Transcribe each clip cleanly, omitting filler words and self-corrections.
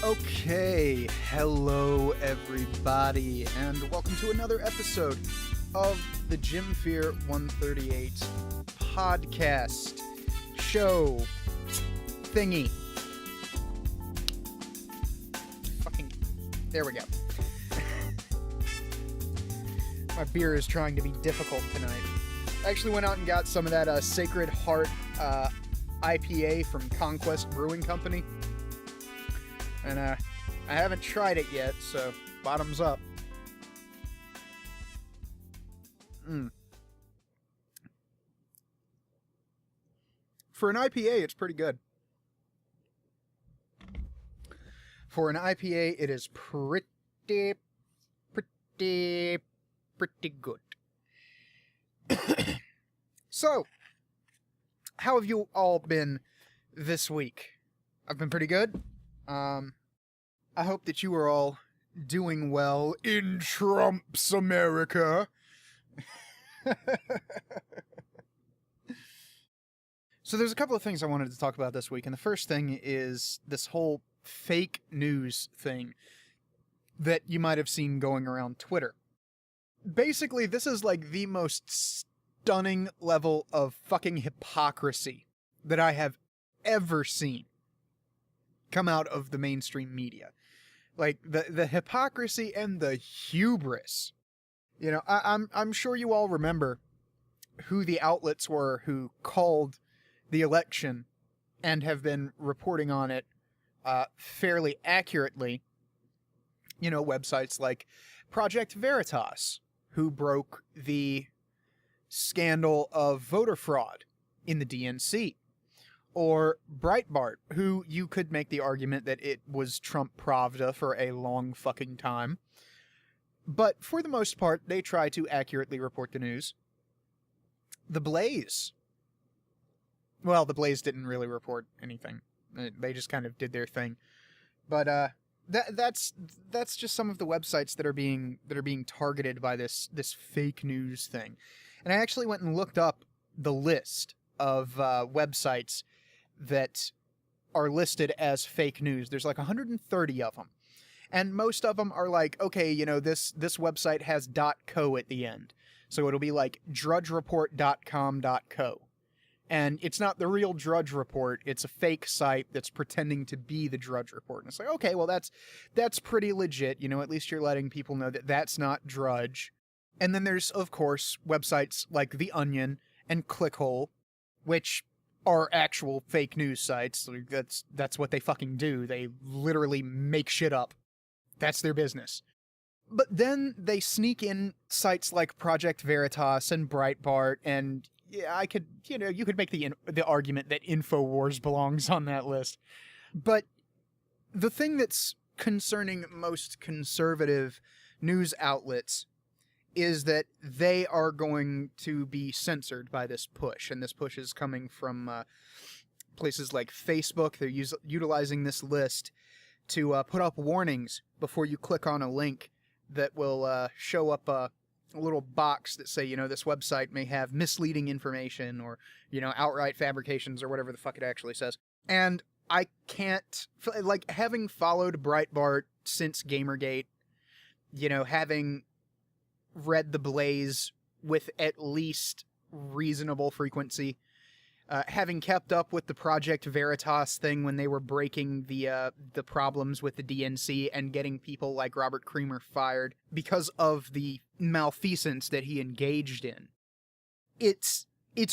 Okay, hello everybody, and welcome to another episode of the JimFear138 podcast show thingy. Fucking, there we go. My beer is trying to be difficult tonight. I actually went out and got some of that Sacred Heart IPA from Conquest Brewing Company. And I haven't tried it yet, so bottoms up. For an IPA, it's pretty good. For an IPA, it is pretty good. So, how have you all been this week? I've been pretty good. I hope that you are all doing well in Trump's America. So there's a couple of things I wanted to talk about this week, and the first thing is this whole fake news thing that you might have seen going around Twitter. Basically, this is like the most stunning level of fucking hypocrisy that I have ever seen come out of the mainstream media. Like, the hypocrisy and the hubris. You know, I'm sure you all remember who the outlets were who called the election and have been reporting on it fairly accurately. You know, websites like Project Veritas, who broke the scandal of voter fraud in the DNC. Or Breitbart, who you could make the argument that it was Trump Pravda for a long fucking time. But for the most part, they try to accurately report the news. The Blaze. Well, the Blaze didn't really report anything. They just kind of did their thing. But that's just some of the websites that are being targeted by this fake news thing. And I actually went and looked up the list of websites that are listed as fake news. There's like 130 of them. And most of them are like, okay, you know, this website has .co at the end. So it'll be like drudgereport.com.co. And it's not the real Drudge Report. It's a fake site that's pretending to be the Drudge Report. And it's like, okay, well, that's pretty legit. You know, at least you're letting people know that that's not Drudge. And then there's, of course, websites like The Onion and Clickhole, which are actual fake news sites. That's what they fucking do. They literally make shit up. That's their business. But then they sneak in sites like Project Veritas and Breitbart, and yeah, you could make the argument that InfoWars belongs on that list. But the thing that's concerning most conservative news outlets is that they are going to be censored by this push. And this push is coming from places like Facebook. They're utilizing this list to put up warnings before you click on a link that will show up a little box that say, you know, this website may have misleading information or, you know, outright fabrications or whatever the fuck it actually says. And I can't, like, having followed Breitbart since Gamergate, you know, having read The Blaze with at least reasonable frequency, having kept up with the Project Veritas thing when they were breaking the problems with the DNC and getting people like Robert Creamer fired because of the malfeasance that he engaged in. It's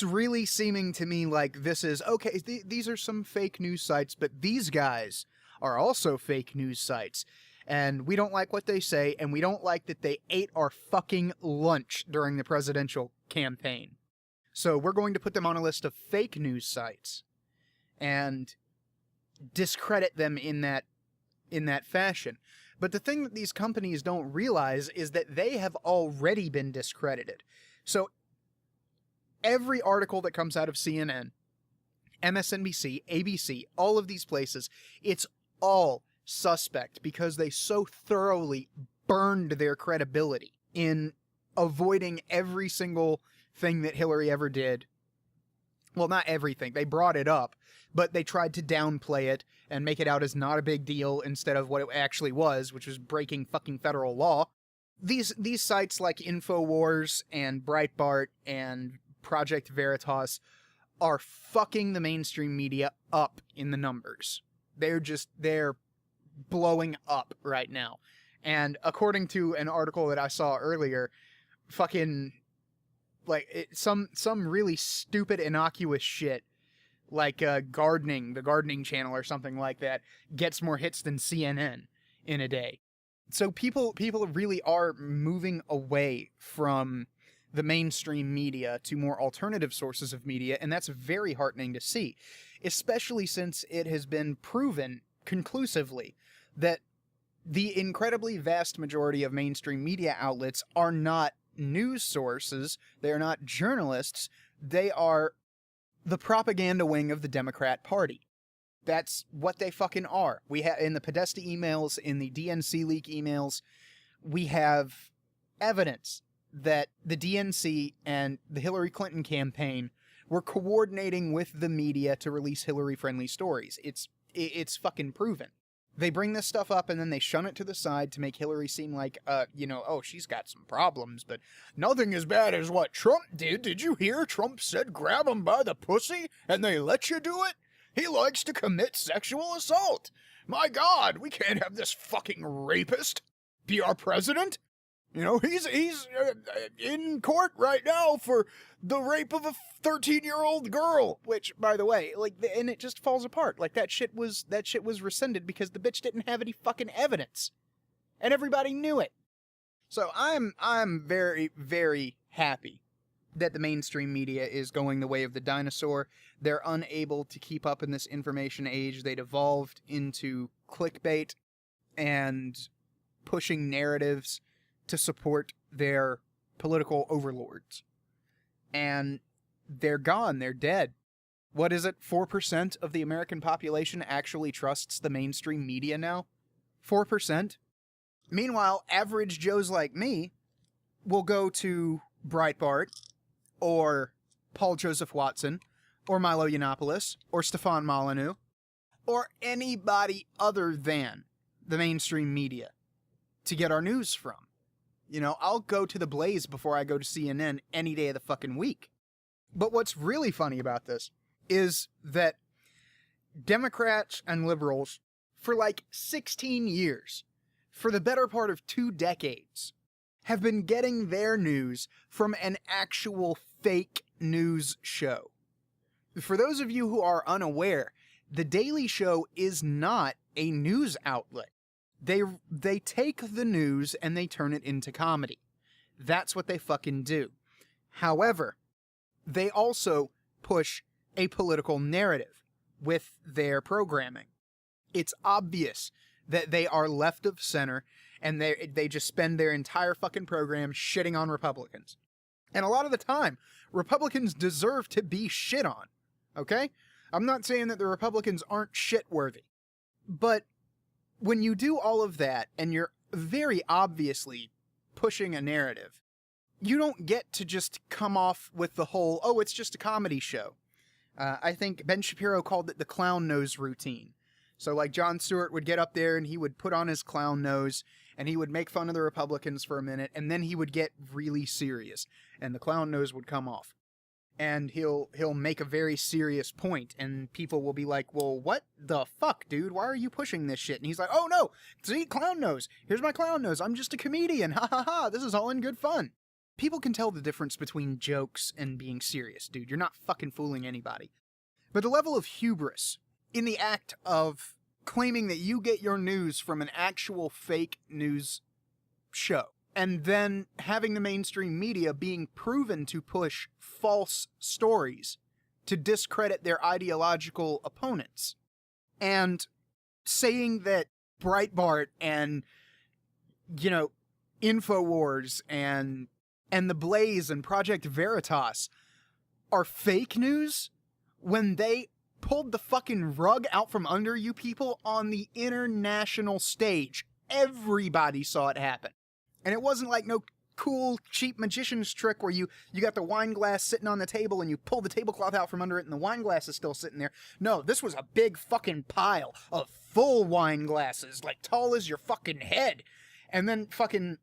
really seeming to me like this is, okay, these are some fake news sites, but these guys are also fake news sites. And we don't like what they say, and we don't like that they ate our fucking lunch during the presidential campaign. So we're going to put them on a list of fake news sites and discredit them in that fashion. But the thing that these companies don't realize is that they have already been discredited. So every article that comes out of CNN, MSNBC, ABC, all of these places, it's all suspect because they so thoroughly burned their credibility in avoiding every single thing that Hillary ever did, Well, not everything. They brought it up, but they tried to downplay it and make it out as not a big deal instead of what it actually was, which was breaking fucking federal law. These sites like InfoWars and Breitbart and Project Veritas are fucking the mainstream media up in the numbers. They're blowing up right now. And according to an article that I saw earlier, fucking, like, some really stupid, innocuous shit, like the gardening channel or something like that, gets more hits than CNN in a day. So people really are moving away from the mainstream media to more alternative sources of media, and that's very heartening to see, especially since it has been proven conclusively that the incredibly vast majority of mainstream media outlets are not news sources, they are not journalists, they are the propaganda wing of the Democrat Party. That's what they fucking are. We have, in the Podesta emails, in the DNC leak emails, we have evidence that the DNC and the Hillary Clinton campaign were coordinating with the media to release Hillary-friendly stories. It's fucking proven. They bring this stuff up and then they shun it to the side to make Hillary seem like, oh, she's got some problems, but nothing as bad as what Trump did. Did you hear? Trump said grab him by the pussy and they let you do it? He likes to commit sexual assault. My God, we can't have this fucking rapist be our president. You know, he's in court right now for the rape of a 13-year-old girl, which, by the way, and it just falls apart. Like, that shit was rescinded because the bitch didn't have any fucking evidence, and everybody knew it. So I'm very, very happy that the mainstream media is going the way of the dinosaur. They're unable to keep up in this information age. They devolved into clickbait and pushing narratives to support their political overlords. And they're gone. They're dead. What is it? 4% of the American population actually trusts the mainstream media now? 4%? Meanwhile, average Joes like me will go to Breitbart or Paul Joseph Watson or Milo Yiannopoulos or Stefan Molyneux or anybody other than the mainstream media to get our news from. You know, I'll go to the Blaze before I go to CNN any day of the fucking week. But what's really funny about this is that Democrats and liberals, for like 16 years, for the better part of 2 decades, have been getting their news from an actual fake news show. For those of you who are unaware, The Daily Show is not a news outlet. They take the news and they turn it into comedy. That's what they fucking do. However, they also push a political narrative with their programming. It's obvious that they are left of center and they just spend their entire fucking program shitting on Republicans. And a lot of the time, Republicans deserve to be shit on. Okay? I'm not saying that the Republicans aren't shit-worthy. But when you do all of that, and you're very obviously pushing a narrative, you don't get to just come off with the whole, oh, it's just a comedy show. I think Ben Shapiro called it the clown nose routine. So, like, Jon Stewart would get up there and he would put on his clown nose, and he would make fun of the Republicans for a minute, and then he would get really serious, and the clown nose would come off. And he'll make a very serious point, and people will be like, well, what the fuck, dude? Why are you pushing this shit? And he's like, oh no, see, clown nose. Here's my clown nose. I'm just a comedian. Ha ha ha. This is all in good fun. People can tell the difference between jokes and being serious, dude. You're not fucking fooling anybody. But the level of hubris in the act of claiming that you get your news from an actual fake news show, and then having the mainstream media being proven to push false stories to discredit their ideological opponents, and saying that Breitbart and, InfoWars and the Blaze and Project Veritas are fake news when they pulled the fucking rug out from under you people on the international stage. Everybody saw it happen. And it wasn't like no cool, cheap magician's trick where you got the wine glass sitting on the table and you pull the tablecloth out from under it and the wine glass is still sitting there. No, this was a big fucking pile of full wine glasses, like tall as your fucking head. And then fucking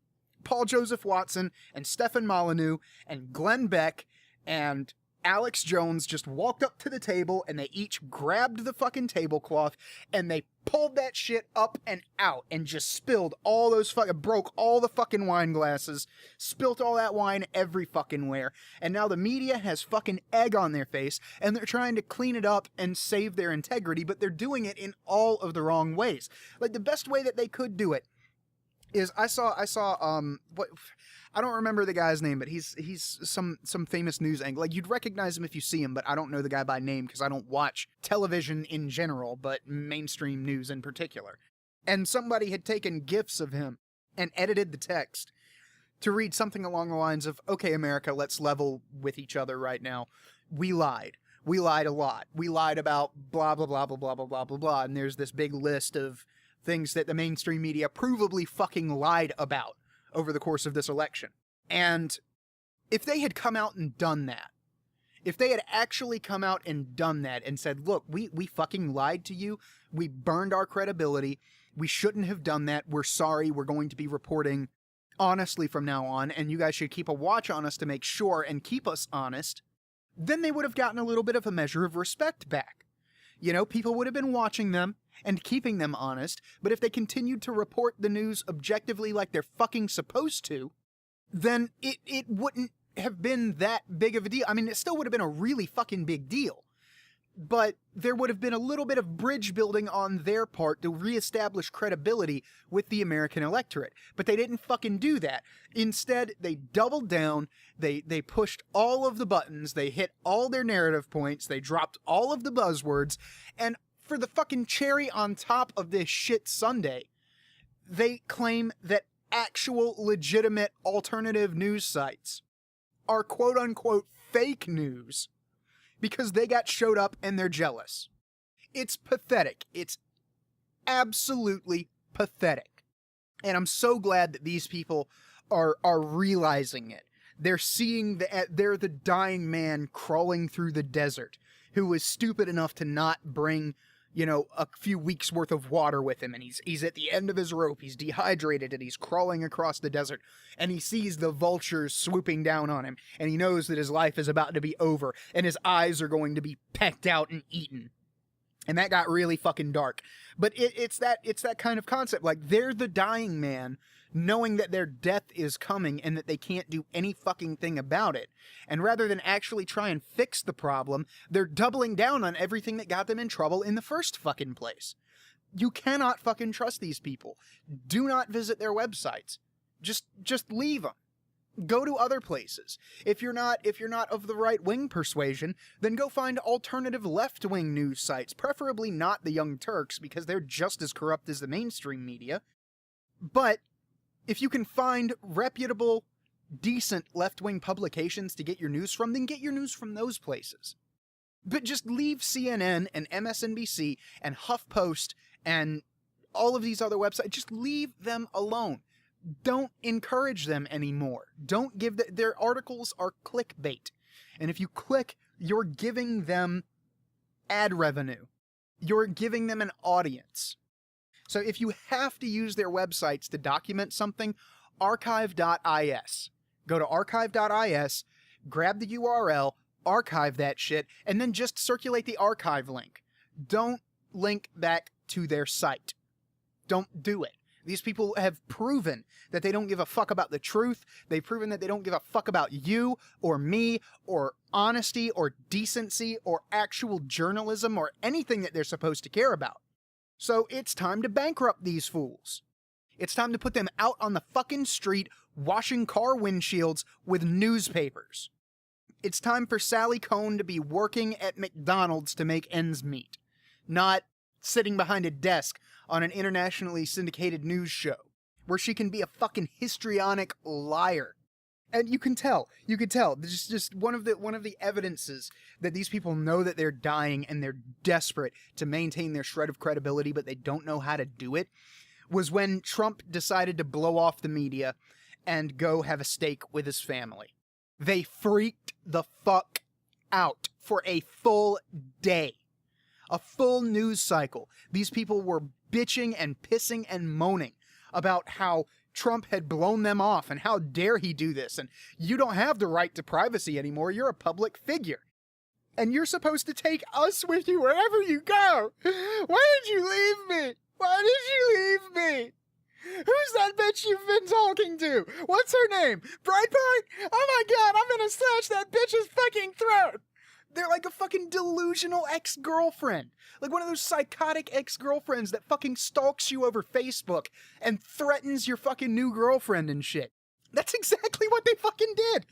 Paul Joseph Watson and Stefan Molyneux and Glenn Beck and Alex Jones just walked up to the table and they each grabbed the fucking tablecloth and they pulled that shit up and out and just spilled all those broke all the fucking wine glasses, spilt all that wine every fucking where. And now the media has fucking egg on their face and they're trying to clean it up and save their integrity, but they're doing it in all of the wrong ways. Like, the best way that they could do it is I saw what I don't remember the guy's name, but he's some famous news anchor. Like, you'd recognize him if you see him, but I don't know the guy by name because I don't watch television in general, but mainstream news in particular. And somebody had taken GIFs of him and edited the text to read something along the lines of, "Okay, America, let's level with each other right now. We lied. We lied a lot. We lied about blah, blah, blah, blah, blah, blah, blah, blah, blah." And there's this big list of things that the mainstream media provably fucking lied about over the course of this election. And if they had come out and done that, if they had actually come out and done that and said, "Look, we fucking lied to you, we burned our credibility, we shouldn't have done that, we're sorry, we're going to be reporting honestly from now on, and you guys should keep a watch on us to make sure and keep us honest," then they would have gotten a little bit of a measure of respect back. You know, people would have been watching them and keeping them honest, but if they continued to report the news objectively like they're fucking supposed to, then it wouldn't have been that big of a deal. I mean, it still would have been a really fucking big deal, but there would have been a little bit of bridge building on their part to reestablish credibility with the American electorate. But they didn't fucking do that. Instead, they doubled down, they pushed all of the buttons, they hit all their narrative points, they dropped all of the buzzwords, and for the fucking cherry on top of this shit sundae, they claim that actual legitimate alternative news sites are quote-unquote fake news because they got showed up and they're jealous. It's pathetic. It's absolutely pathetic. And I'm so glad that these people are realizing it. They're seeing they're the dying man crawling through the desert who was stupid enough to not bring, you know, a few weeks worth of water with him, and he's at the end of his rope, he's dehydrated, and he's crawling across the desert, and he sees the vultures swooping down on him, and he knows that his life is about to be over, and his eyes are going to be pecked out and eaten. And that got really fucking dark. But it's that kind of concept. Like, they're the dying man, knowing that their death is coming and that they can't do any fucking thing about it. And rather than actually try and fix the problem, they're doubling down on everything that got them in trouble in the first fucking place. You cannot fucking trust these people. Do not visit their websites. Just leave them. Go to other places. If you're not of the right-wing persuasion, then go find alternative left-wing news sites, preferably not the Young Turks, because they're just as corrupt as the mainstream media. But if you can find reputable, decent left-wing publications to get your news from, then get your news from those places. But just leave CNN and MSNBC and HuffPost and all of these other websites. Just leave them alone. Don't encourage them anymore. Don't give their articles are clickbait. And if you click, you're giving them ad revenue. You're giving them an audience. So if you have to use their websites to document something, archive.is. Go to archive.is, grab the URL, archive that shit, and then just circulate the archive link. Don't link back to their site. Don't do it. These people have proven that they don't give a fuck about the truth. They've proven that they don't give a fuck about you or me or honesty or decency or actual journalism or anything that they're supposed to care about. So it's time to bankrupt these fools. It's time to put them out on the fucking street washing car windshields with newspapers. It's time for Sally Cohn to be working at McDonald's to make ends meet, not sitting behind a desk on an internationally syndicated news show where she can be a fucking histrionic liar. And you can tell. This is just one of the evidences that these people know that they're dying and they're desperate to maintain their shred of credibility, but they don't know how to do it, was when Trump decided to blow off the media and go have a steak with his family. They freaked the fuck out for a full day. A full news cycle. These people were bitching and pissing and moaning about how Trump had blown them off and how dare he do this, and you don't have the right to privacy anymore, you're a public figure. And you're supposed to take us with you wherever you go. Why did you leave me? Why did you leave me? Who's that bitch you've been talking to? What's her name? Breitbart? Oh my god, I'm gonna slash that bitch's fucking throat! They're like a fucking delusional ex-girlfriend. Like one of those psychotic ex-girlfriends that fucking stalks you over Facebook and threatens your fucking new girlfriend and shit. That's exactly what they fucking did.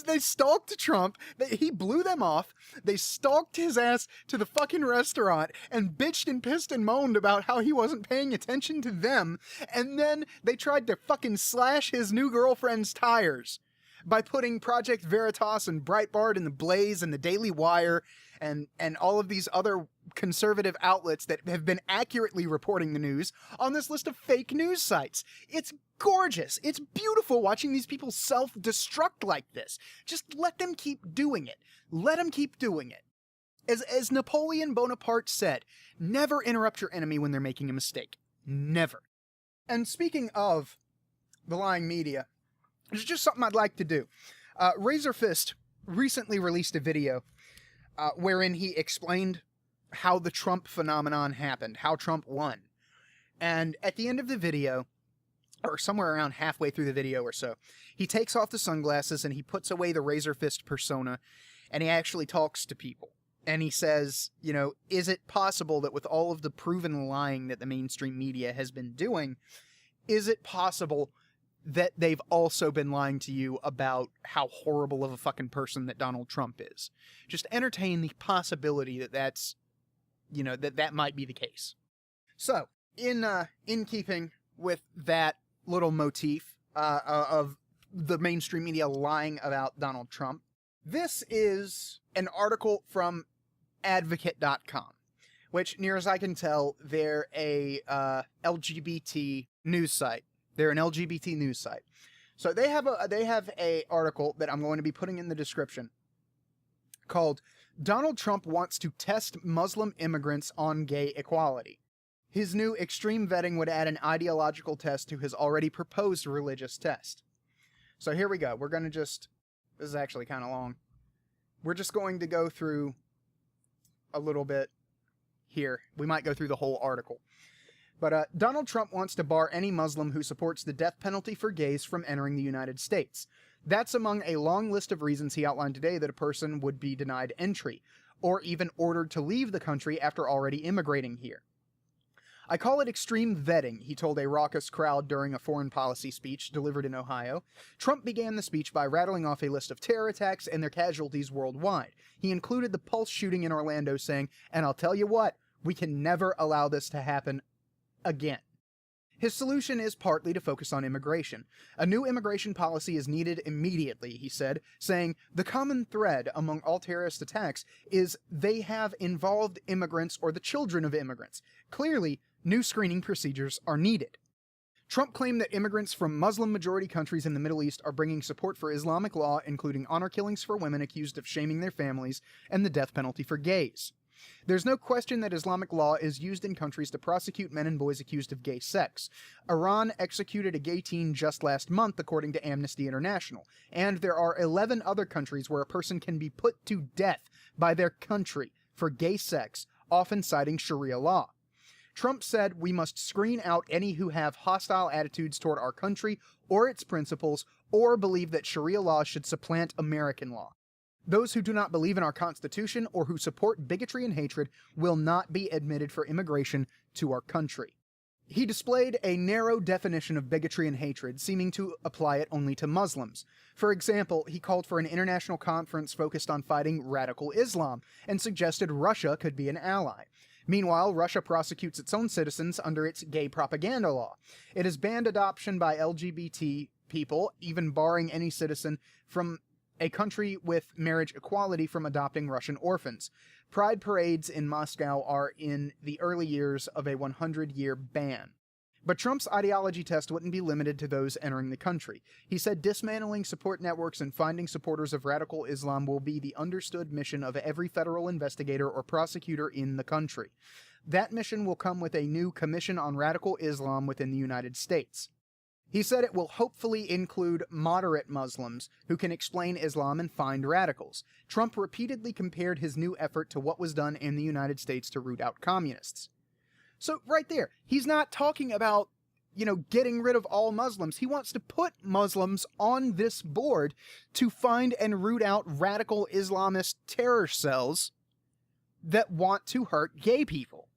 They stalked Trump. He blew them off. They stalked his ass to the fucking restaurant and bitched and pissed and moaned about how he wasn't paying attention to them. And then they tried to fucking slash his new girlfriend's tires by putting Project Veritas and Breitbart and The Blaze and the Daily Wire and all of these other conservative outlets that have been accurately reporting the news on this list of fake news sites. It's gorgeous. It's beautiful watching these people self-destruct like this. Just let them keep doing it. Let them keep doing it. As Napoleon Bonaparte said, never interrupt your enemy when they're making a mistake. Never. And speaking of the lying media, it's just something I'd like to do. Razor Fist recently released a video wherein he explained how the Trump phenomenon happened, how Trump won. And at the end of the video, or somewhere around halfway through the video or so, he takes off the sunglasses and he puts away the Razor Fist persona, and he actually talks to people. And he says, you know, is it possible that with all of the proven lying that the mainstream media has been doing, is it possible that they've also been lying to you about how horrible of a fucking person that Donald Trump is? Just entertain the possibility that that's, you know, that might be the case. So, in keeping with that little motif of the mainstream media lying about Donald Trump, this is an article from advocate.com, which, near as I can tell, they're a LGBT news site. They're an LGBT news site. So they have a article that I'm going to be putting in the description called "Donald Trump Wants to Test Muslim Immigrants on Gay Equality. His new extreme vetting would add an ideological test to his already proposed religious test." So here we go. We're going to just... This is actually kind of long. We're just going to go through a little bit here. We might go through the whole article. But Donald Trump wants to bar any Muslim who supports the death penalty for gays from entering the United States. That's among a long list of reasons he outlined today that a person would be denied entry, or even ordered to leave the country after already immigrating here. "I call it extreme vetting," he told a raucous crowd during a foreign policy speech delivered in Ohio. Trump began the speech by rattling off a list of terror attacks and their casualties worldwide. He included the Pulse shooting in Orlando, saying, "And I'll tell you what, we can never allow this to happen again." His solution is partly to focus on immigration. "A new immigration policy is needed immediately," he said, saying, "The common thread among all terrorist attacks is they have involved immigrants or the children of immigrants. Clearly, new screening procedures are needed." Trump claimed that immigrants from Muslim-majority countries in the Middle East are bringing support for Islamic law, including honor killings for women accused of shaming their families and the death penalty for gays. "There's no question that Islamic law is used in countries to prosecute men and boys accused of gay sex. Iran executed a gay teen just last month, according to Amnesty International, and there are 11 other countries where a person can be put to death by their country for gay sex, often citing Sharia law. Trump said we must screen out any who have hostile attitudes toward our country or its principles, or believe that Sharia law should supplant American law. Those who do not believe in our Constitution or who support bigotry and hatred will not be admitted for immigration to our country." He displayed a narrow definition of bigotry and hatred, seeming to apply it only to Muslims. For example, he called for an international conference focused on fighting radical Islam, and suggested Russia could be an ally. Meanwhile, Russia prosecutes its own citizens under its gay propaganda law. It has banned adoption by LGBT people, even barring any citizen from a country with marriage equality from adopting Russian orphans. Pride parades in Moscow are in the early years of a 100-year ban. But Trump's ideology test wouldn't be limited to those entering the country. He said dismantling support networks and finding supporters of radical Islam will be the understood mission of every federal investigator or prosecutor in the country. That mission will come with a new Commission on Radical Islam within the United States. He said it will hopefully include moderate Muslims who can explain Islam and find radicals. Trump repeatedly compared his new effort to what was done in the United States to root out communists. So right there, he's not talking about, getting rid of all Muslims. He wants to put Muslims on this board to find and root out radical Islamist terror cells that want to hurt gay people.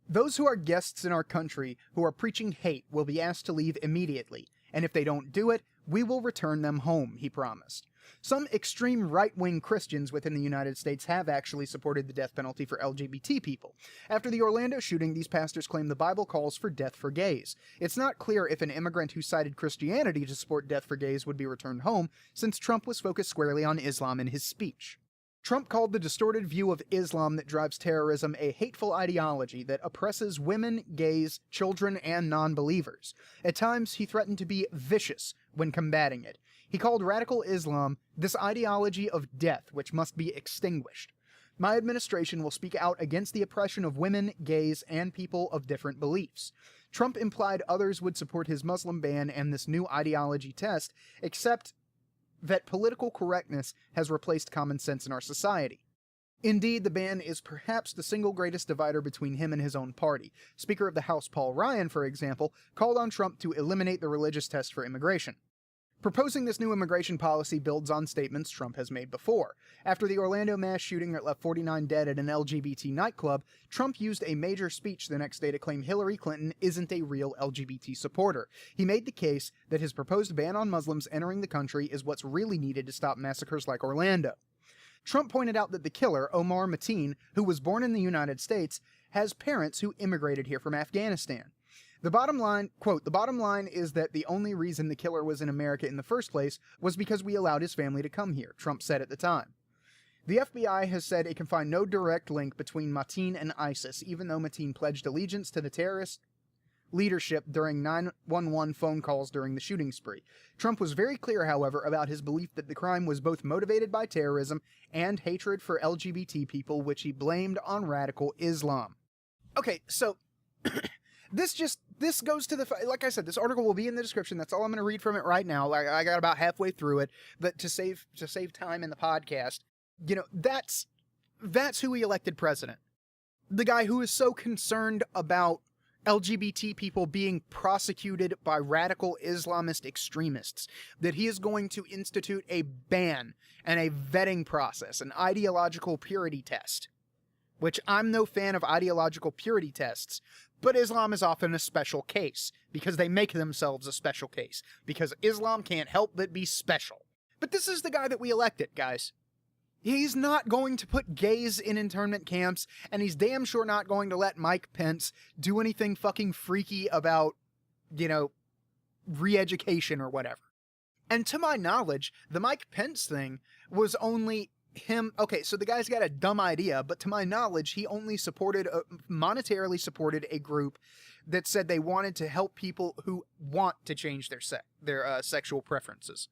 Those who are guests in our country who are preaching hate will be asked to leave immediately, and if they don't do it, we will return them home, he promised. Some extreme right-wing Christians within the United States have actually supported the death penalty for LGBT people. After the Orlando shooting, these pastors claim the Bible calls for death for gays. It's not clear if an immigrant who cited Christianity to support death for gays would be returned home, since Trump was focused squarely on Islam in his speech. Trump called the distorted view of Islam that drives terrorism a hateful ideology that oppresses women, gays, children, and non-believers. At times, he threatened to be vicious when combating it. He called radical Islam this ideology of death which must be extinguished. My administration will speak out against the oppression of women, gays, and people of different beliefs. Trump implied others would support his Muslim ban and this new ideology test, except that political correctness has replaced common sense in our society. Indeed, the ban is perhaps the single greatest divider between him and his own party. Speaker of the House Paul Ryan, for example, called on Trump to eliminate the religious test for immigration. Proposing this new immigration policy builds on statements Trump has made before. After the Orlando mass shooting that left 49 dead at an LGBT nightclub, Trump used a major speech the next day to claim Hillary Clinton isn't a real LGBT supporter. He made the case that his proposed ban on Muslims entering the country is what's really needed to stop massacres like Orlando. Trump pointed out that the killer, Omar Mateen, who was born in the United States, has parents who immigrated here from Afghanistan. The bottom line is that the only reason the killer was in America in the first place was because we allowed his family to come here, Trump said at the time. The FBI has said it can find no direct link between Mateen and ISIS, even though Mateen pledged allegiance to the terrorist leadership during 911 phone calls during the shooting spree. Trump was very clear, however, about his belief that the crime was both motivated by terrorism and hatred for LGBT people, which he blamed on radical Islam. Okay, so This goes to like I said, this article will be in the description. That's all I'm going to read from it right now. I got about halfway through it, but to save time in the podcast, that's who he elected president. The guy who is so concerned about LGBT people being prosecuted by radical Islamist extremists that he is going to institute a ban and a vetting process, an ideological purity test. Which I'm no fan of ideological purity tests, but Islam is often a special case, because they make themselves a special case, because Islam can't help but be special. But this is the guy that we elected, guys. He's not going to put gays in internment camps, and he's damn sure not going to let Mike Pence do anything fucking freaky about, re-education or whatever. And to my knowledge, the Mike Pence thing was only him. Okay, so the guy's got a dumb idea, but to my knowledge, he only monetarily supported a group that said they wanted to help people who want to change their sexual preferences.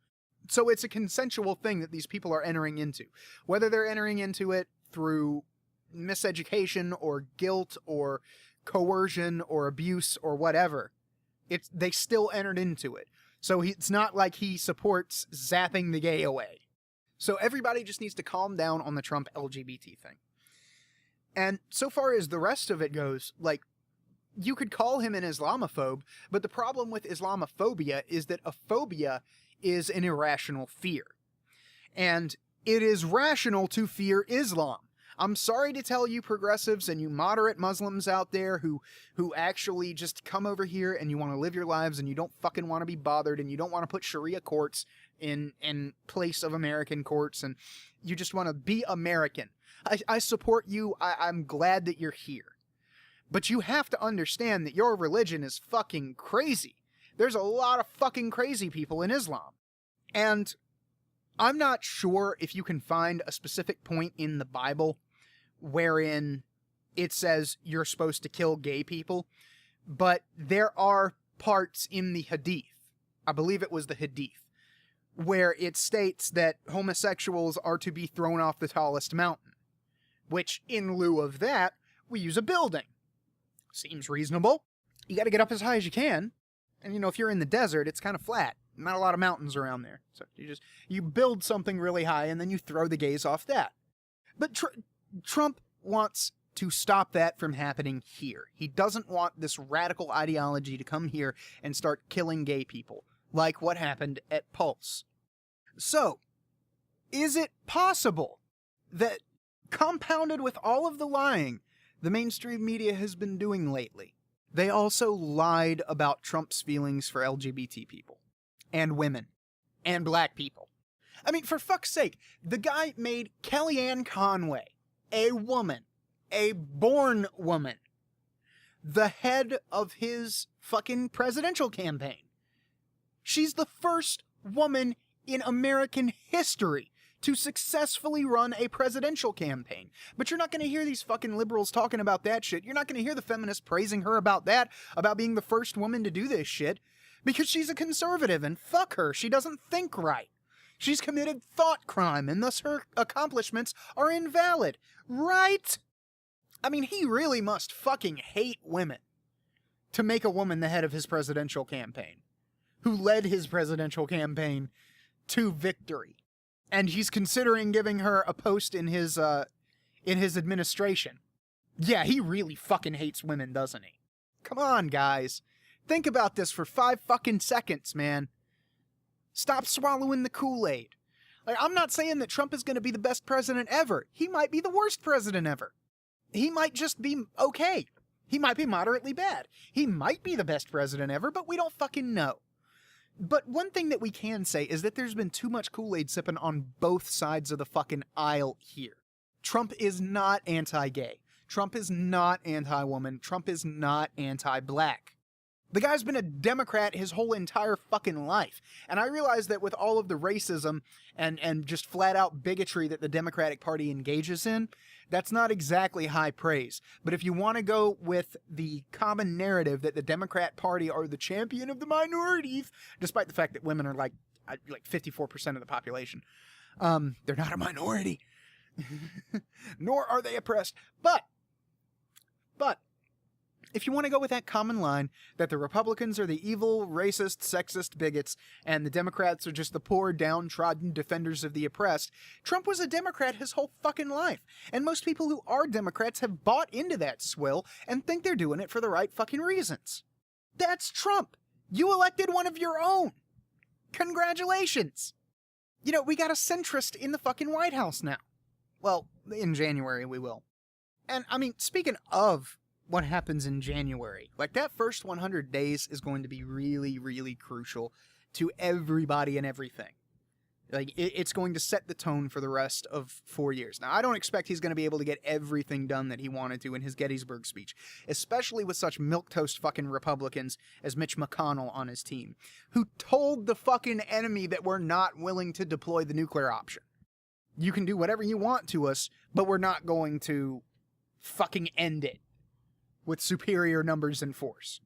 So it's a consensual thing that these people are entering into. Whether they're entering into it through miseducation or guilt or coercion or abuse or whatever, they still entered into it. So it's not like he supports zapping the gay away. So everybody just needs to calm down on the Trump LGBT thing. And so far as the rest of it goes, you could call him an Islamophobe, but the problem with Islamophobia is that a phobia is an irrational fear. And it is rational to fear Islam. I'm sorry to tell you progressives and you moderate Muslims out there who actually just come over here and you want to live your lives and you don't fucking want to be bothered and you don't want to put Sharia courts in place of American courts and you just want to be American. I support you. I'm glad that you're here. But you have to understand that your religion is fucking crazy. There's a lot of fucking crazy people in Islam. And I'm not sure if you can find a specific point in the Bible wherein it says you're supposed to kill gay people, but there are parts in the Hadith, I believe it was the Hadith, where it states that homosexuals are to be thrown off the tallest mountain, which, in lieu of that, we use a building. Seems reasonable. You got to get up as high as you can, and if you're in the desert, it's kind of flat. Not a lot of mountains around there. So you build something really high, and then you throw the gays off that. But Trump wants to stop that from happening here. He doesn't want this radical ideology to come here and start killing gay people, like what happened at Pulse. So, is it possible that, compounded with all of the lying the mainstream media has been doing lately, they also lied about Trump's feelings for LGBT people, and women, and black people? I mean, for fuck's sake, the guy made Kellyanne Conway, a woman, a born woman, the head of his fucking presidential campaign. She's the first woman in American history to successfully run a presidential campaign. But you're not going to hear these fucking liberals talking about that shit. You're not going to hear the feminists praising her about that, about being the first woman to do this shit, because she's a conservative, and fuck her, she doesn't think right. She's committed thought crime, and thus her accomplishments are invalid. Right? I mean, he really must fucking hate women to make a woman the head of his presidential campaign, who led his presidential campaign to victory. And he's considering giving her a post in his administration. Yeah, he really fucking hates women, doesn't he? Come on, guys. Think about this for 5 fucking seconds, man. Stop swallowing the Kool-Aid. Like, I'm not saying that Trump is going to be the best president ever. He might be the worst president ever. He might just be okay. He might be moderately bad. He might be the best president ever, but we don't fucking know. But one thing that we can say is that there's been too much Kool-Aid sipping on both sides of the fucking aisle here. Trump is not anti-gay. Trump is not anti-woman. Trump is not anti-black. The guy's been a Democrat his whole entire fucking life. And I realize that with all of the racism and just flat-out bigotry that the Democratic Party engages in, that's not exactly high praise. But if you want to go with the common narrative that the Democrat Party are the champion of the minorities, despite the fact that women are like 54% of the population, they're not a minority. Nor are they oppressed. But, if you want to go with that common line that the Republicans are the evil, racist, sexist bigots, and the Democrats are just the poor, downtrodden defenders of the oppressed, Trump was a Democrat his whole fucking life. And most people who are Democrats have bought into that swill and think they're doing it for the right fucking reasons. That's Trump. You elected one of your own. Congratulations. We got a centrist in the fucking White House now. Well, in January we will. And, I mean, speaking of what happens in January, like, that first 100 days is going to be really, really crucial to everybody and everything. Like, it's going to set the tone for the rest of 4 years. Now, I don't expect he's going to be able to get everything done that he wanted to in his Gettysburg speech, especially with such milquetoast fucking Republicans as Mitch McConnell on his team, who told the fucking enemy that we're not willing to deploy the nuclear option. You can do whatever you want to us, but we're not going to fucking end it with superior numbers and force.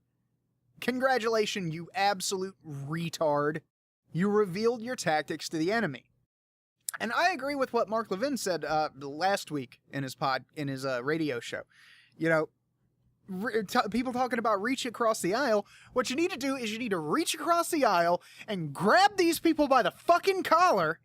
Congratulations, you absolute retard. You revealed your tactics to the enemy. And I agree with what Mark Levin said last week in his radio show. People talking about reach across the aisle. What you need to do is you need to reach across the aisle and grab these people by the fucking collar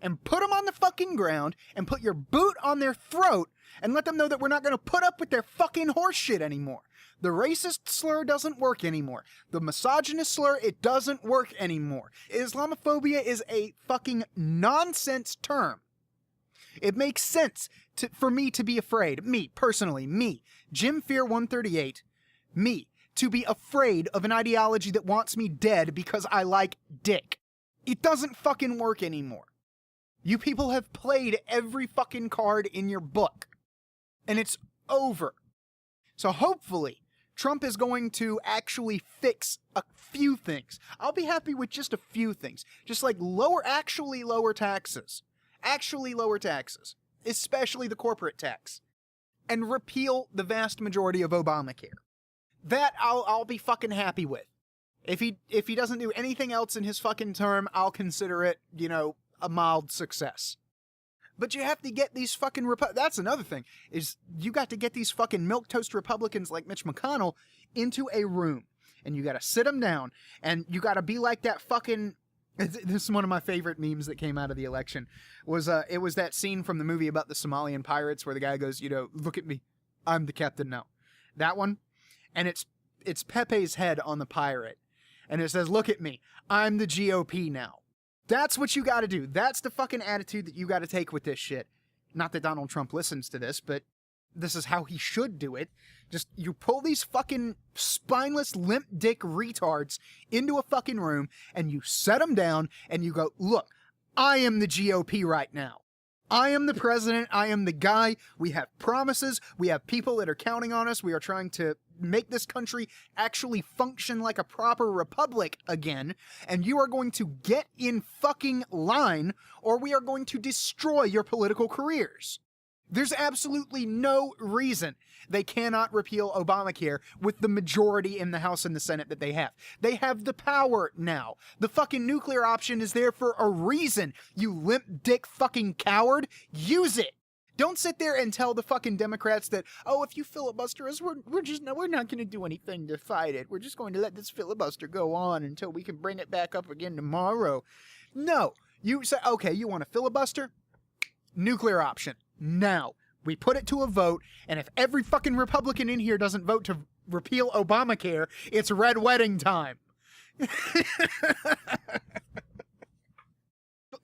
and put them on the fucking ground and put your boot on their throat and let them know that we're not going to put up with their fucking horse shit anymore. The racist slur doesn't work anymore. The misogynist slur, it doesn't work anymore. Islamophobia is a fucking nonsense term. It makes sense for me to be afraid. Me, personally, me, JimFear138, me, to be afraid of an ideology that wants me dead because I like dick. It doesn't fucking work anymore. You people have played every fucking card in your book. And it's over. So hopefully, Trump is going to actually fix a few things. I'll be happy with just a few things. Just like lower taxes. Actually lower taxes. Especially the corporate tax. And repeal the vast majority of Obamacare. That I'll be fucking happy with. If he doesn't do anything else in his fucking term, I'll consider it, a mild success. But you have to get these fucking that's another thing, is you got to get these fucking milquetoast Republicans like Mitch McConnell into a room, and you got to sit them down, and you got to be like that fucking. This is one of my favorite memes that came out of the election. It was that scene from the movie about the Somalian pirates where the guy goes, look at me, I'm the captain now. That one, and it's Pepe's head on the pirate, and it says, look at me, I'm the GOP now. That's what you got to do. That's the fucking attitude that you got to take with this shit. Not that Donald Trump listens to this, but this is how he should do it. Just, you pull these fucking spineless, limp dick retards into a fucking room, and you set them down, and you go, look, I am the GOP right now. I am the president. I am the guy. We have promises. We have people that are counting on us. We are trying to make this country actually function like a proper republic again. And you are going to get in fucking line, or we are going to destroy your political careers. There's absolutely no reason they cannot repeal Obamacare with the majority in the House and the Senate that they have. They have the power now. The fucking nuclear option is there for a reason, you limp dick fucking coward. Use it. Don't sit there and tell the fucking Democrats that, oh, if you filibuster us, we're not going to do anything to fight it. We're just going to let this filibuster go on until we can bring it back up again tomorrow. No. You say, okay, you want a filibuster? Nuclear option. Now, we put it to a vote, and if every fucking Republican in here doesn't vote to repeal Obamacare, it's red wedding time.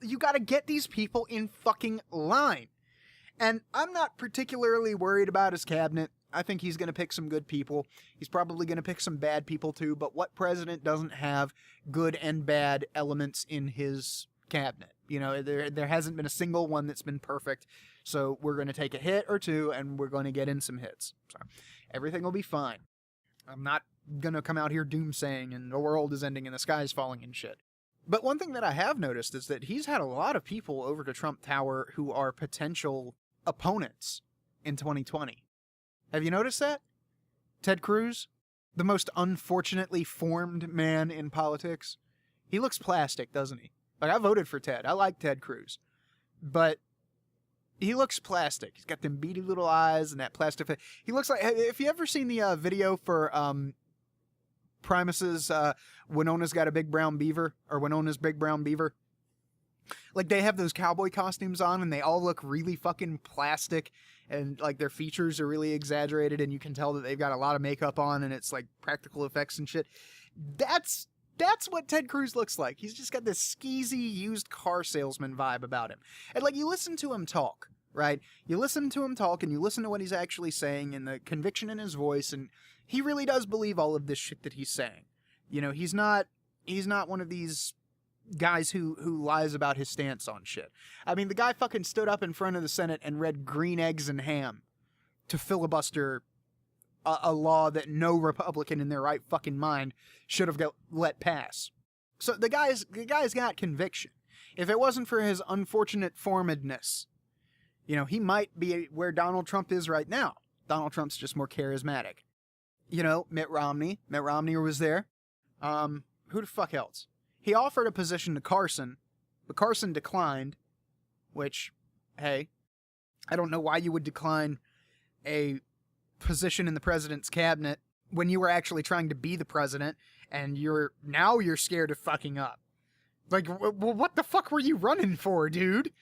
You gotta get these people in fucking line. And I'm not particularly worried about his cabinet. I think he's gonna pick some good people. He's probably gonna pick some bad people too, but what president doesn't have good and bad elements in his cabinet? There hasn't been a single one that's been perfect. So we're going to take a hit or two, and we're going to get in some hits. So everything will be fine. I'm not going to come out here doomsaying and the world is ending and the sky's falling and shit. But one thing that I have noticed is that he's had a lot of people over to Trump Tower who are potential opponents in 2020. Have you noticed that? Ted Cruz, the most unfortunately formed man in politics. He looks plastic, doesn't he? Like, I voted for Ted. I like Ted Cruz. But he looks plastic. He's got them beady little eyes and that plastic face. He looks like... Have you ever seen the video for Primus's Winona's Got a Big Brown Beaver? Or Winona's Big Brown Beaver? Like, they have those cowboy costumes on and they all look really fucking plastic. And, like, their features are really exaggerated and you can tell that they've got a lot of makeup on and it's, like, practical effects and shit. That's what Ted Cruz looks like. He's just got this skeezy used car salesman vibe about him. And, like, you listen to him talk, right? You listen to him talk and you listen to what he's actually saying and the conviction in his voice, and he really does believe all of this shit that he's saying. He's not one of these guys who lies about his stance on shit. I mean, the guy fucking stood up in front of the Senate and read Green Eggs and Ham to filibuster a law that no Republican in their right fucking mind should have let pass. So the guy's got conviction. If it wasn't for his unfortunate formedness, he might be where Donald Trump is right now. Donald Trump's just more charismatic. Mitt Romney was there. Who the fuck else? He offered a position to Carson, but Carson declined, which, hey, I don't know why you would decline a position in the president's cabinet when you were actually trying to be the president, and you're scared of fucking up. Like, what the fuck were you running for, dude?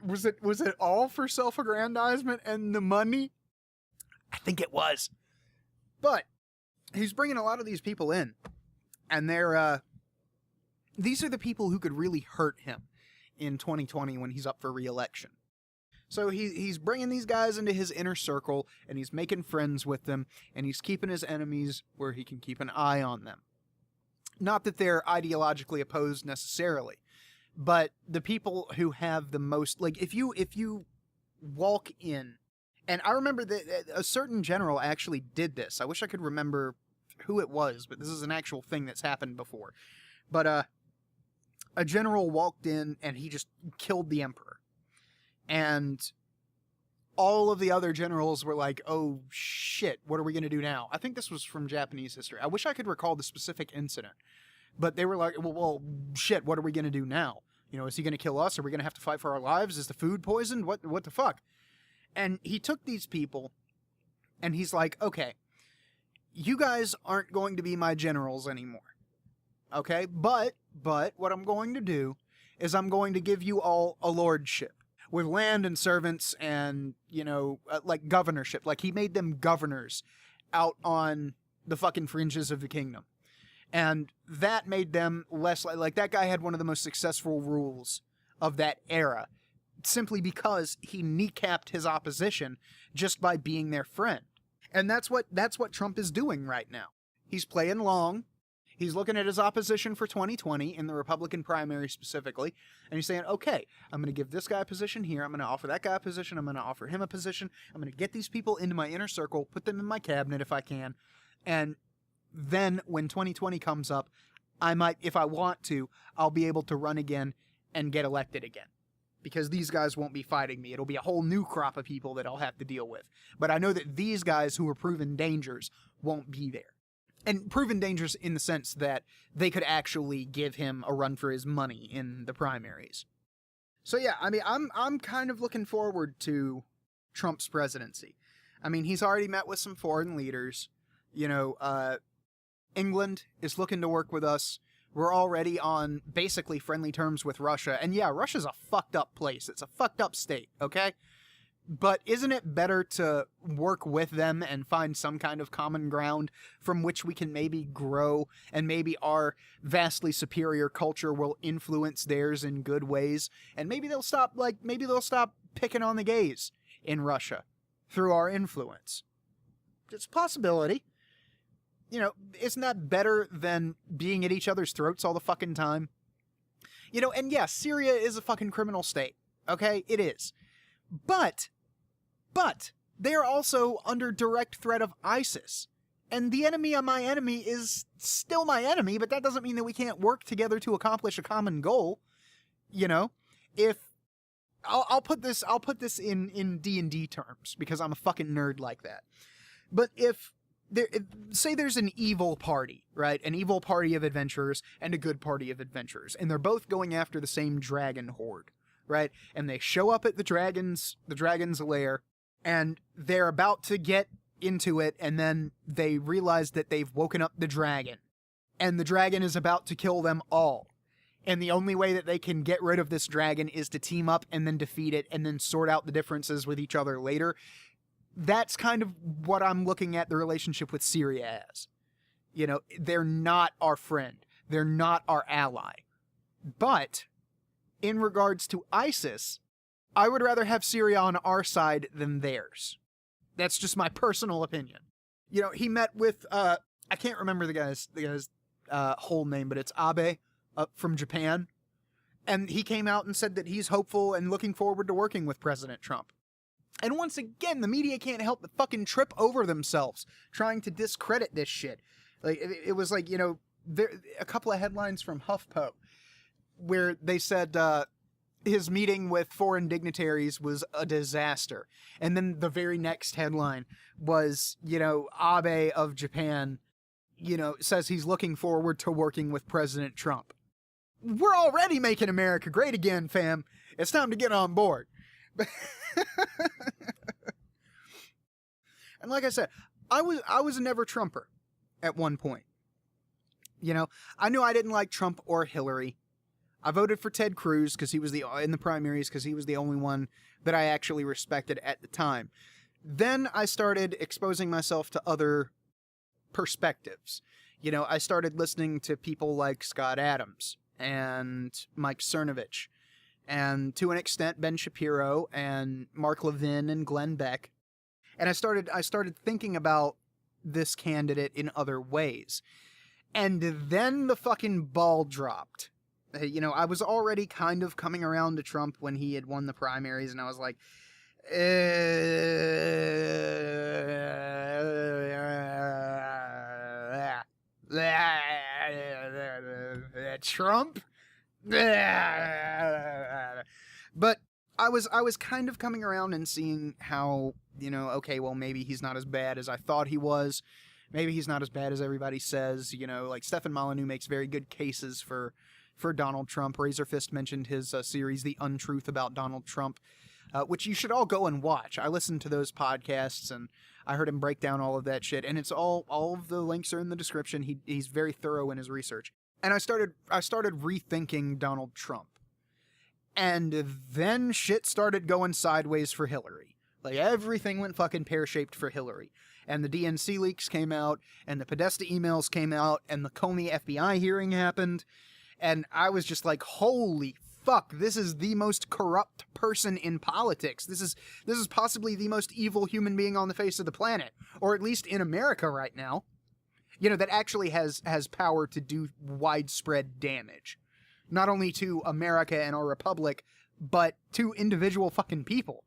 Was it all for self-aggrandizement and the money? I think it was. But he's bringing a lot of these people in, and these are the people who could really hurt him in 2020 when he's up for re-election. So he's bringing these guys into his inner circle, and he's making friends with them, and he's keeping his enemies where he can keep an eye on them. Not that they're ideologically opposed necessarily, but the people who have the most, like, if you walk in, and I remember that a certain general actually did this. I wish I could remember who it was, but this is an actual thing that's happened before. But a general walked in, and he just killed the emperor. And all of the other generals were like, oh shit, what are we going to do now? I think this was from Japanese history. I wish I could recall the specific incident. But they were like, well shit, what are we going to do now? Is he going to kill us? Are we going to have to fight for our lives? Is the food poisoned? What the fuck? And he took these people, and he's like, okay, you guys aren't going to be my generals anymore. Okay? But what I'm going to do is I'm going to give you all a lordship with land and servants and, like governorship. Like, he made them governors out on the fucking fringes of the kingdom. And that made them less like that guy had one of the most successful rules of that era, simply because he kneecapped his opposition just by being their friend. And that's what Trump is doing right now. He's playing long. He's looking at his opposition for 2020 in the Republican primary specifically, and he's saying, okay, I'm going to give this guy a position here. I'm going to offer that guy a position. I'm going to offer him a position. I'm going to get these people into my inner circle, put them in my cabinet if I can, and then when 2020 comes up, I might, if I want to, I'll be able to run again and get elected again. Because these guys won't be fighting me. It'll be a whole new crop of people that I'll have to deal with. But I know that these guys who are proven dangers won't be there. And proven dangers in the sense that they could actually give him a run for his money in the primaries. So yeah, I mean, I'm kind of looking forward to Trump's presidency. I mean, he's already met with some foreign leaders. England is looking to work with us. We're already on basically friendly terms with Russia. And yeah, Russia's a fucked up place. It's a fucked up state, okay? But isn't it better to work with them and find some kind of common ground from which we can maybe grow, and maybe our vastly superior culture will influence theirs in good ways, and maybe they'll stop picking on the gays in Russia through our influence. It's a possibility. Isn't that better than being at each other's throats all the fucking time? And yeah, Syria is a fucking criminal state. Okay? It is. But they are also under direct threat of ISIS. And the enemy of my enemy is still my enemy, but that doesn't mean that we can't work together to accomplish a common goal. If I'll put this in D&D terms, because I'm a fucking nerd like that. But say there's an evil party, right? An evil party of adventurers and a good party of adventurers, and they're both going after the same dragon horde, right? And they show up at the dragon's lair, and they're about to get into it, and then they realize that they've woken up the dragon, and the dragon is about to kill them all. And the only way that they can get rid of this dragon is to team up and then defeat it, and then sort out the differences with each other later. That's kind of what I'm looking at the relationship with Syria as. They're not our friend. They're not our ally. But in regards to ISIS, I would rather have Syria on our side than theirs. That's just my personal opinion. He met with, I can't remember the guy's whole name, but it's Abe from Japan. And he came out and said that he's hopeful and looking forward to working with President Trump. And once again, the media can't help but fucking trip over themselves trying to discredit this shit. Like, it was like, there a couple of headlines from HuffPo where they said his meeting with foreign dignitaries was a disaster. And then the very next headline was, Abe of Japan, says he's looking forward to working with President Trump. We're already making America great again, fam. It's time to get on board. And like I said, I was a never Trumper at one point. I knew I didn't like Trump or Hillary. I voted for Ted Cruz because he was in the primaries because he was the only one that I actually respected at the time. Then I started exposing myself to other perspectives. I started listening to people like Scott Adams and Mike Cernovich, and to an extent Ben Shapiro and Mark Levin and Glenn Beck. And I started thinking about this candidate in other ways. And then the fucking ball dropped. I was already kind of coming around to Trump when he had won the primaries, and I was like, Trump? But I I was kind of coming around and seeing how, okay, well, maybe he's not as bad as I thought he was. Maybe he's not as bad as everybody says. Like Stefan Molyneux makes very good cases for Donald Trump. Razorfist mentioned his series, The Untruth About Donald Trump, which you should all go and watch. I listened to those podcasts and I heard him break down all of that shit, and it's all of the links are in the description. He's very thorough in his research. And I started rethinking Donald Trump. And then shit started going sideways for Hillary. Like, everything went fucking pear-shaped for Hillary. And the DNC leaks came out, and the Podesta emails came out, and the Comey FBI hearing happened. And I was just like, holy fuck, this is the most corrupt person in politics. This is possibly the most evil human being on the face of the planet. Or at least in America right now. That actually has power to do widespread damage. Not only to America and our republic, but to individual fucking people.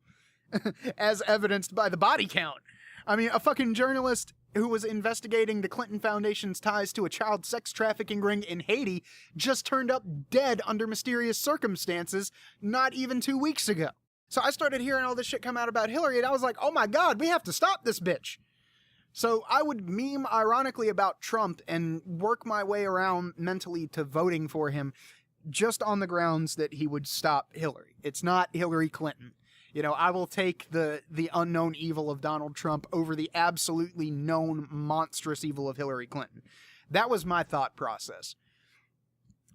As evidenced by the body count. I mean, a fucking journalist who was investigating the Clinton Foundation's ties to a child sex trafficking ring in Haiti just turned up dead under mysterious circumstances not even 2 weeks ago. So I started hearing all this shit come out about Hillary, and I was like, oh my god, we have to stop this bitch. So I would meme ironically about Trump and work my way around mentally to voting for him just on the grounds that he would stop Hillary. It's not Hillary Clinton. I will take the unknown evil of Donald Trump over the absolutely known monstrous evil of Hillary Clinton. That was my thought process.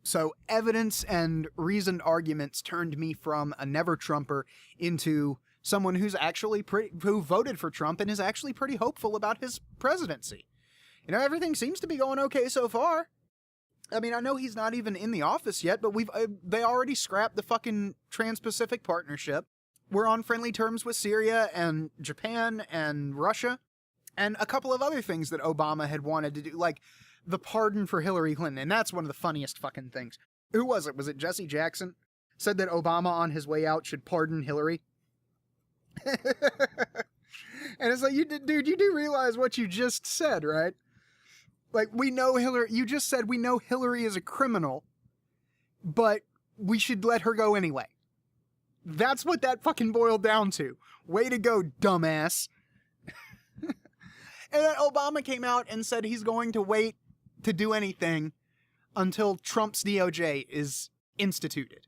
So evidence and reasoned arguments turned me from a never-Trumper into someone who's actually who voted for Trump and is actually pretty hopeful about his presidency. Everything seems to be going okay so far. I mean, I know he's not even in the office yet, but they already scrapped the fucking Trans-Pacific Partnership. We're on friendly terms with Syria and Japan and Russia and a couple of other things that Obama had wanted to do, like the pardon for Hillary Clinton. And that's one of the funniest fucking things. Who was it? Was it Jesse Jackson? Said that Obama on his way out should pardon Hillary. And it's like, you do realize what you just said, right? Like, we know Hillary, you just said we know Hillary is a criminal, but we should let her go anyway. That's what that fucking boiled down to. Way to go, dumbass. And then Obama came out and said he's going to wait to do anything until Trump's DOJ is instituted.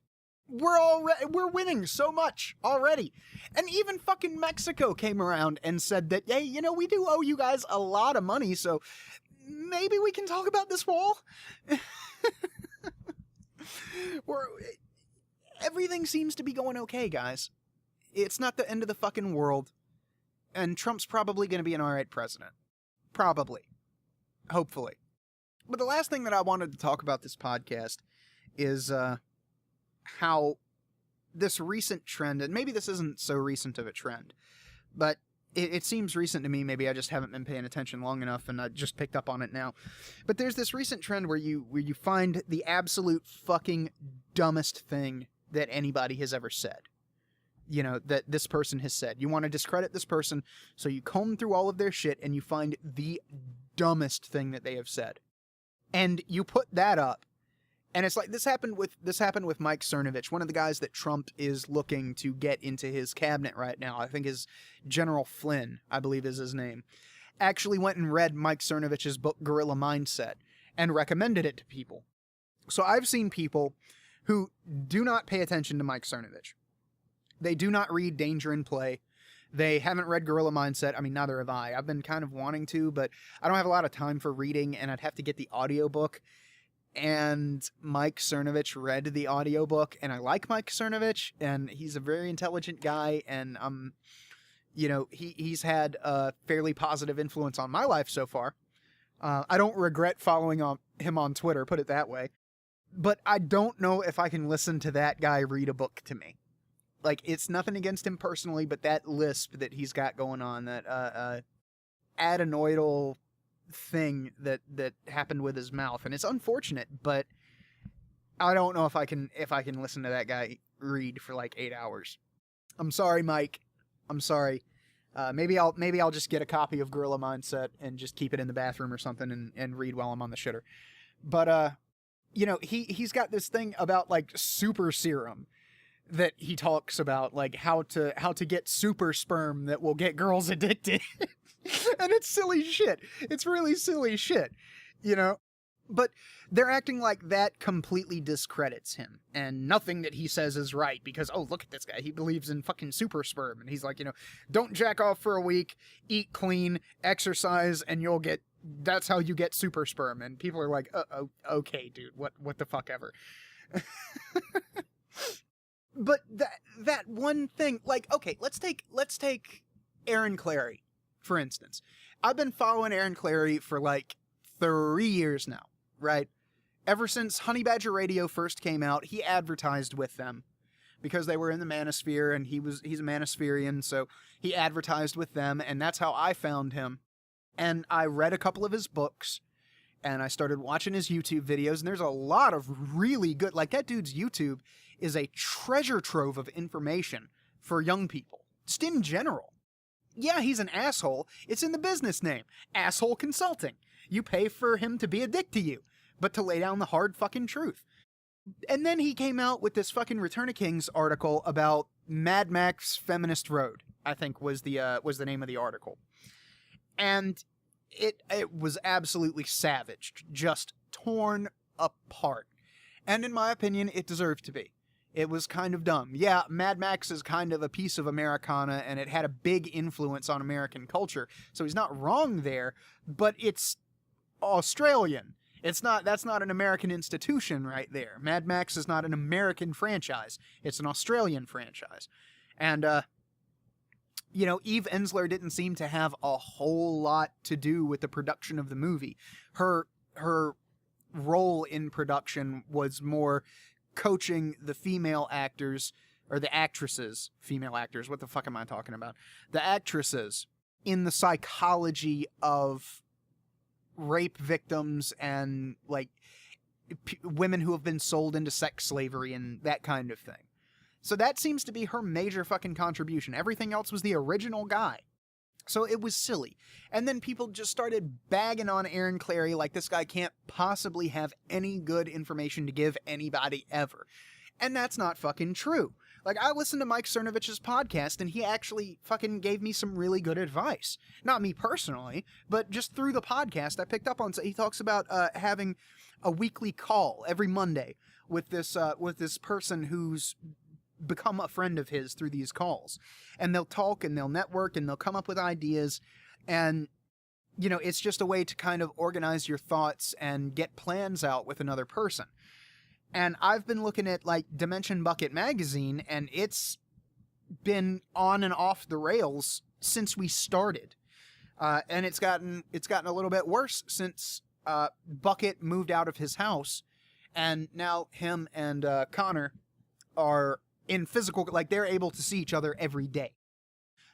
We're winning so much already. And even fucking Mexico came around and said that, hey, we do owe you guys a lot of money, so maybe we can talk about this wall. Everything seems to be going okay, guys. It's not the end of the fucking world. And Trump's probably going to be an alright president. Probably. Hopefully. But the last thing that I wanted to talk about this podcast is how this recent trend, and maybe this isn't so recent of a trend, but it seems recent to me. Maybe I just haven't been paying attention long enough and I just picked up on it now. But there's this recent trend where you find the absolute fucking dumbest thing that anybody has ever said. That this person has said. You want to discredit this person, so you comb through all of their shit and you find the dumbest thing that they have said. And you put that up. And it's like, this happened with Mike Cernovich, one of the guys that Trump is looking to get into his cabinet right now. I think his General Flynn, I believe is his name, actually went and read Mike Cernovich's book, Guerrilla Mindset, and recommended it to people. So I've seen people who do not pay attention to Mike Cernovich. They do not read Danger in Play. They haven't read Guerrilla Mindset. I mean, neither have I. I've been kind of wanting to, but I don't have a lot of time for reading, and I'd have to get the audiobook. And Mike Cernovich read the audiobook, and I like Mike Cernovich, and he's a very intelligent guy, and he's had a fairly positive influence on my life so far. I don't regret following him on Twitter, put it that way. But I don't know if I can listen to that guy read a book to me. Like, it's nothing against him personally, but that lisp that he's got going on, that adenoidal thing that happened with his mouth, and it's unfortunate, but I don't know if I can listen to that guy read for like 8 hours. I'm sorry, Mike. I'm sorry. Maybe I'll just get a copy of Guerrilla Mindset and just keep it in the bathroom or something and read while I'm on the shitter. But he's got this thing about like super serum that he talks about, like how to get super sperm that will get girls addicted. And it's silly shit. It's really silly shit, you know? But they're acting like that completely discredits him, and nothing that he says is right because, oh, look at this guy. He believes in fucking super sperm. And he's like, don't jack off for a week, eat clean, exercise, and that's how you get super sperm. And people are like, okay, dude, what the fuck ever. But that one thing, like, okay, let's take Aaron Clary, for instance. I've been following Aaron Clary for like 3 years now, right? Ever since Honey Badger Radio first came out, he advertised with them because they were in the manosphere, and he's a manospherian, so he advertised with them, and that's how I found him. And I read a couple of his books, and I started watching his YouTube videos, and there's a lot of really good, like, that dude's YouTube is a treasure trove of information for young people, just in general. Yeah, he's an asshole. It's in the business name. Asshole Consulting. You pay for him to be a dick to you, but to lay down the hard fucking truth. And then he came out with this fucking Return of Kings article about Mad Max Feminist Road, I think was the name of the article. And it was absolutely savaged, just torn apart. And in my opinion, it deserved to be. It was kind of dumb. Yeah, Mad Max is kind of a piece of Americana, and it had a big influence on American culture, so he's not wrong there, but it's Australian. That's not an American institution right there. Mad Max is not an American franchise. It's an Australian franchise. And, Eve Ensler didn't seem to have a whole lot to do with the production of the movie. Her role in production was more coaching the female actors, or the actresses, female actors, what the fuck am I talking about? The actresses in the psychology of rape victims and, like, women who have been sold into sex slavery and that kind of thing. So that seems to be her major fucking contribution. Everything else was the original guy. So it was silly. And then people just started bagging on Aaron Clary like this guy can't possibly have any good information to give anybody ever. And that's not fucking true. Like, I listened to Mike Cernovich's podcast, and he actually fucking gave me some really good advice. Not me personally, but just through the podcast, I picked up on. He talks about having a weekly call every Monday with this person who's become a friend of his through these calls, and they'll talk and they'll network and they'll come up with ideas, and it's just a way to kind of organize your thoughts and get plans out with another person. And I've been looking at, like, Dimension Bucket magazine, and it's been on and off the rails since we started, and it's gotten a little bit worse since Bucket moved out of his house, and now him and Connor are in physical, like, they're able to see each other every day.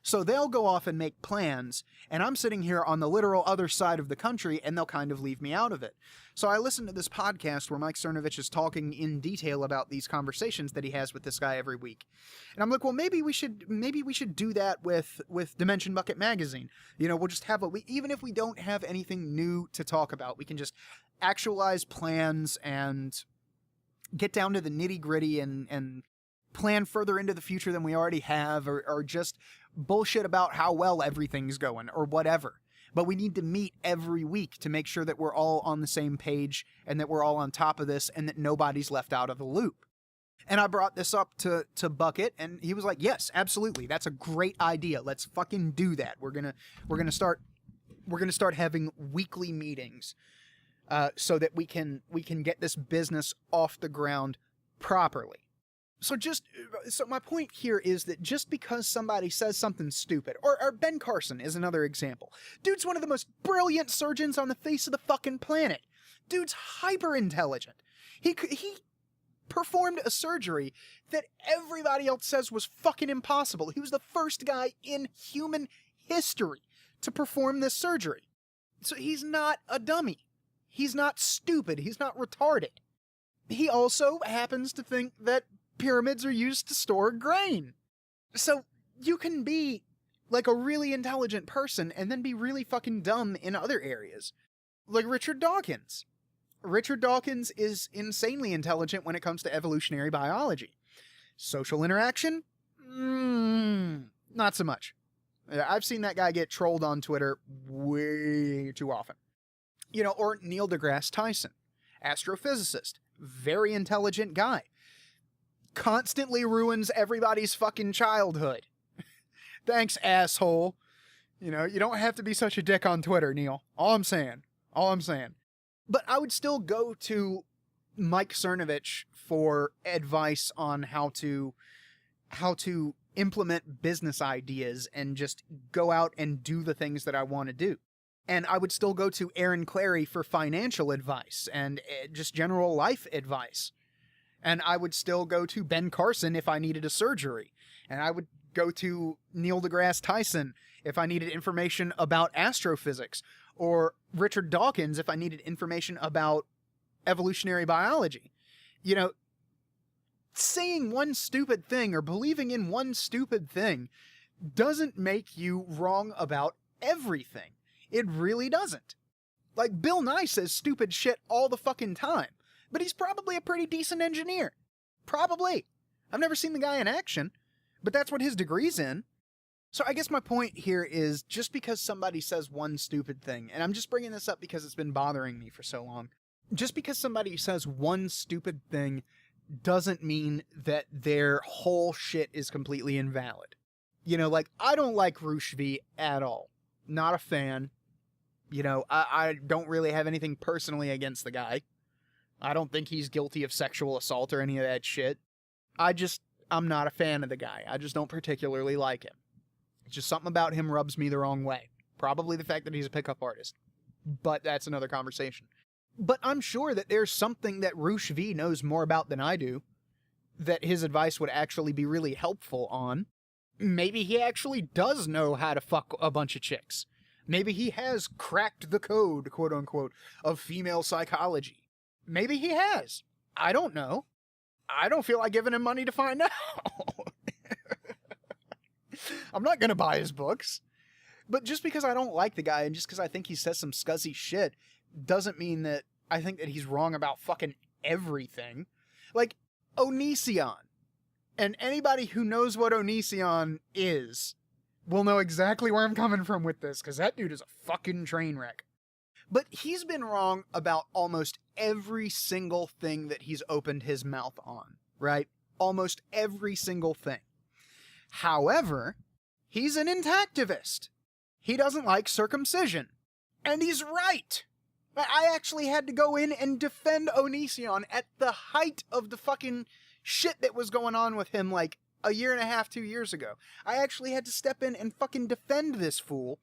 So they'll go off and make plans, and I'm sitting here on the literal other side of the country, and they'll kind of leave me out of it. So I listened to this podcast where Mike Cernovich is talking in detail about these conversations that he has with this guy every week. And I'm like, well, maybe we should do that with Dimension Bucket magazine. We'll just have even if we don't have anything new to talk about, we can just actualize plans and get down to the nitty-gritty and plan further into the future than we already have, or just bullshit about how well everything's going, or whatever. But we need to meet every week to make sure that we're all on the same page, and that we're all on top of this, and that nobody's left out of the loop. And I brought this up to Bucket, and he was like, yes, absolutely, that's a great idea. Let's fucking do that. We're gonna start having weekly meetings, so that we can get this business off the ground properly. So my point here is that just because somebody says something stupid, or Ben Carson is another example. Dude's one of the most brilliant surgeons on the face of the fucking planet. Dude's hyper intelligent. He performed a surgery that everybody else says was fucking impossible. He was the first guy in human history to perform this surgery. So he's not a dummy. He's not stupid. He's not retarded. He also happens to think that pyramids are used to store grain. So you can be like a really intelligent person and then be really fucking dumb in other areas. Like Richard Dawkins. Richard Dawkins is insanely intelligent when it comes to evolutionary biology. Social interaction? Not so much. I've seen that guy get trolled on Twitter way too often. You know, or Neil deGrasse Tyson, astrophysicist, very intelligent guy, constantly ruins everybody's fucking childhood. Thanks, asshole. You know, you don't have to be such a dick on Twitter, Neil. All I'm saying. But I would still go to Mike Cernovich for advice on how to implement business ideas and just go out and do the things that I want to do. And I would still go to Aaron Clary for financial advice and just general life advice. And I would still go to Ben Carson if I needed a surgery. And I would go to Neil deGrasse Tyson if I needed information about astrophysics, or Richard Dawkins if I needed information about evolutionary biology. You know, saying one stupid thing or believing in one stupid thing doesn't make you wrong about everything. It really doesn't. Like, Bill Nye says stupid shit all the fucking time, but he's probably a pretty decent engineer. Probably. I've never seen the guy in action, but that's what his degree's in. So I guess my point here is, just because somebody says one stupid thing, and I'm just bringing this up because it's been bothering me for so long, just because somebody says one stupid thing doesn't mean that their whole shit is completely invalid. You know, like, I don't like Roosh V at all. Not a fan. You know, I don't really have anything personally against the guy. I don't think he's guilty of sexual assault or any of that shit. I'm not a fan of the guy. I just don't particularly like him. It's just something about him rubs me the wrong way. Probably the fact that he's a pickup artist. But that's another conversation. But I'm sure that there's something that Roosh V knows more about than I do, that his advice would actually be really helpful on. Maybe he actually does know how to fuck a bunch of chicks. Maybe he has cracked the code, quote unquote, of female psychology. Maybe he has. I don't know. I don't feel like giving him money to find out. I'm not going to buy his books. But just because I don't like the guy and just because I think he says some scuzzy shit doesn't mean that I think that he's wrong about fucking everything. Like, Onision. And anybody who knows what Onision is will know exactly where I'm coming from with this, because that dude is a fucking train wreck. But he's been wrong about almost every single thing that he's opened his mouth on, right? Almost every single thing. However, he's an intactivist. He doesn't like circumcision. And he's right. I actually had to go in and defend Onision at the height of the fucking shit that was going on with him like a year and a half, 2 years ago. I actually had to step in and fucking defend this fool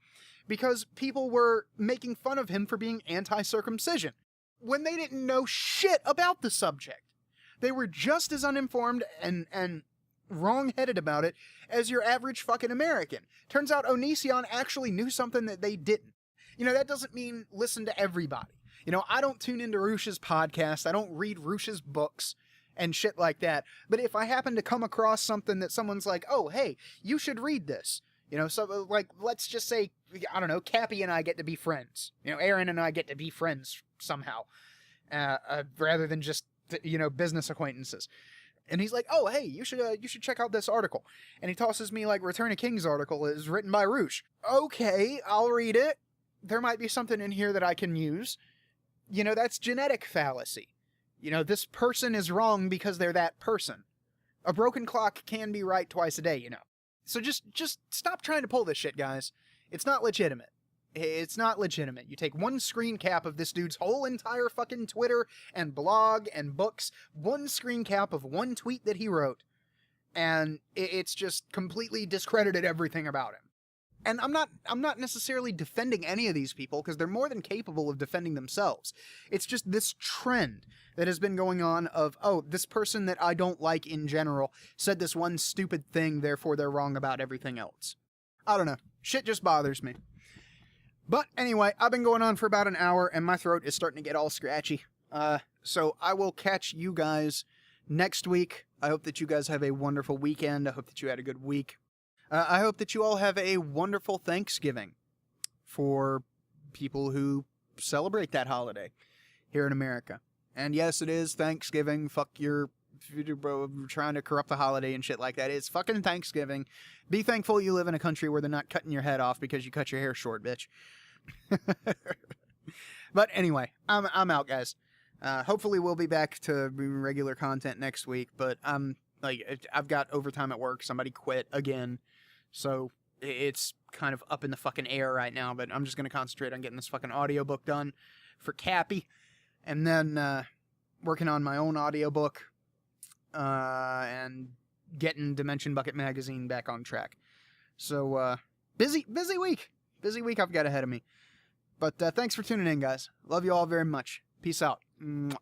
because people were making fun of him for being anti-circumcision when they didn't know shit about the subject. They were just as uninformed and wrong-headed about it as your average fucking American. Turns out Onision actually knew something that they didn't. You know, that doesn't mean listen to everybody. You know, I don't tune into Roosh's podcast. I don't read Roosh's books and shit like that. But if I happen to come across something that someone's like, oh, hey, you should read this. You know, so like, let's just say, I don't know, Cappy and I get to be friends. You know, Aaron and I get to be friends somehow. Rather than just, you know, business acquaintances. And he's like, oh, hey, you should check out this article. And he tosses me like Return of Kings article is written by Roosh. Okay, I'll read it. There might be something in here that I can use. You know, that's genetic fallacy. You know, this person is wrong because they're that person. A broken clock can be right twice a day, you know. So just stop trying to pull this shit, guys. It's not legitimate. It's not legitimate. You take one screen cap of this dude's whole entire fucking Twitter and blog and books, one screen cap of one tweet that he wrote, and it's just completely discredited everything about him. And I'm not necessarily defending any of these people, because they're more than capable of defending themselves. It's just this trend that has been going on of, oh, this person that I don't like in general said this one stupid thing, therefore they're wrong about everything else. I don't know. Shit just bothers me. But anyway, I've been going on for about an hour, and my throat is starting to get all scratchy. So I will catch you guys next week. I hope that you guys have a wonderful weekend. I hope that you had a good week. I hope that you all have a wonderful Thanksgiving for people who celebrate that holiday here in America. And yes, it is Thanksgiving. Fuck your trying to corrupt the holiday and shit like that. It's fucking Thanksgiving. Be thankful you live in a country where they're not cutting your head off because you cut your hair short, bitch. But anyway, I'm out, guys. Hopefully we'll be back to regular content next week, but I've got overtime at work. Somebody quit again, so it's kind of up in the fucking air right now, but I'm just going to concentrate on getting this fucking audiobook done for Cappy, and then working on my own audiobook, and getting Dimension Bucket Magazine back on track. So, busy week. Busy week I've got ahead of me. But thanks for tuning in, guys. Love you all very much. Peace out. Mwah.